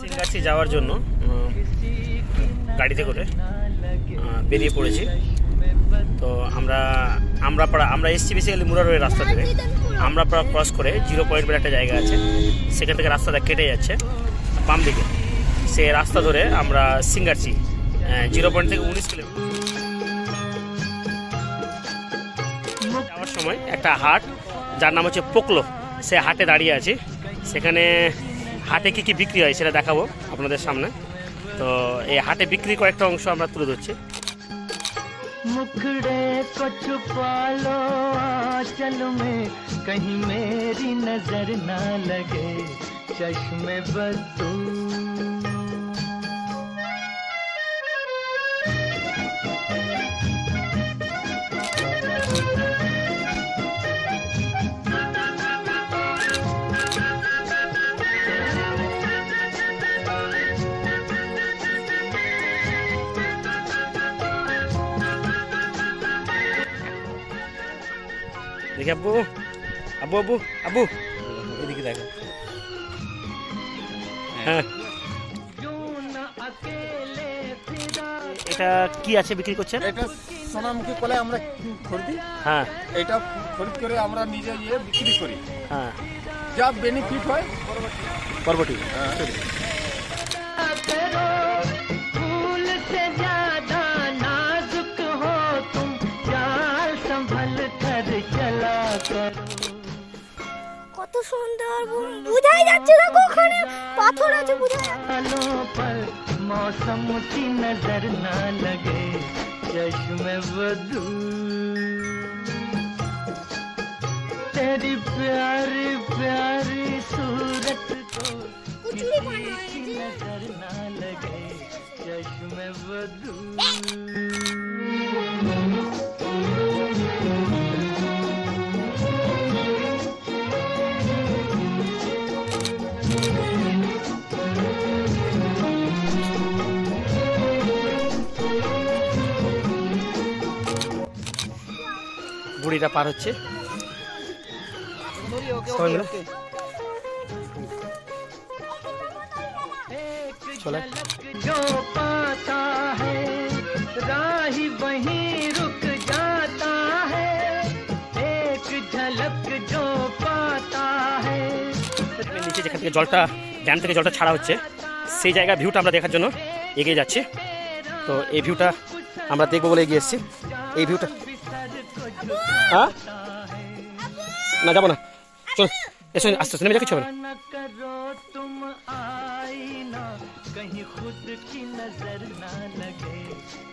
সিঙ্গারসি যাওয়ার জন্য গাড়িতে করে বেরিয়ে পড়েছি। তো আমরা এসছি বেসিক্যালি মুরারোয়ের রাস্তা থেকে। আমরা ক্রস করে 0 পয়েন্ট বলে একটা জায়গা আছে, সেখান থেকে রাস্তাটা কেটে যাচ্ছে বাম দিকে। সে রাস্তা ধরে আমরা সিঙ্গারসি 0 পয়েন্ট থেকে 19 কিলোমিটার যাওয়ার সময় একটা হাট, যার নাম হচ্ছে পোকলো, সে হাটে দাঁড়িয়ে আছি। সেখানে হাটে কী কী বিক্রি হয় সেটা দেখাবো আপনাদের সামনে। তো এই হাটে বিক্রি কয়েকটা অংশ আমরা তুলে ধরছি। मुखड़े को छुपा लो आंचल में, कहीं मेरी नजर ना लगे चश्मे बदू। দেখি আব্বু আব্বু আব্বু আব্বু এদিকে দেখো। হ্যাঁ, এটা কি আছে বিক্রি করছেন? এটা সোনামুখী কলাই আমরা খরিদি। হ্যাঁ, এটা খরিদ করে আমরা নিজে বিক্রি করি। হ্যাঁ, যা বেনিফিট হয় বরবটি। কত সুন্দর, বুঝাই যাচ্ছে না ওখানে পাথর আছে, বুঝাই मौसम की नजर ना लगे चश्मे बदू। तेरी प्यारी प्यारी सूरत को किसी की नजर ना लगे चश्मे बदू। বুড়িটা পার হচ্ছে সবাই মিলে। চলে जो पाता है राही वहीं रुक जाता है, एक झलक जो पाता है। নিচে যেখান থেকে জলটা, ড্যাম থেকে জলটা ছাড়া হচ্ছে, সেই জায়গার ভিউটা আমরা দেখার জন্য এগিয়ে যাচ্ছি। তো এই ভিউটা আমরা দেখবো বলে এগিয়ে এসেছি। এই ভিউটা, হ্যাঁ না যাবো না, চল এসো, আস্তে আস্তে নেমে যা, কিছু হবে না। करो तुम आईना कहीं खुद की नजर ना लगे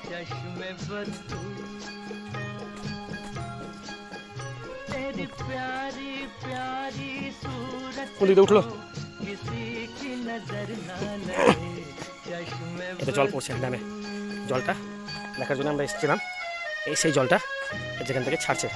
चश्मे बदू। तेरी प्यारी प्यारी सूरत কোন দিকে উঠলো? किसी की नजर ना लगे चश्मे এতে জল পড়ছে ড্যামে। জলটা দেখার জন্য আমরা এসেছিলাম। এই সেই জলটা যেখান থেকে ছাড়ছে।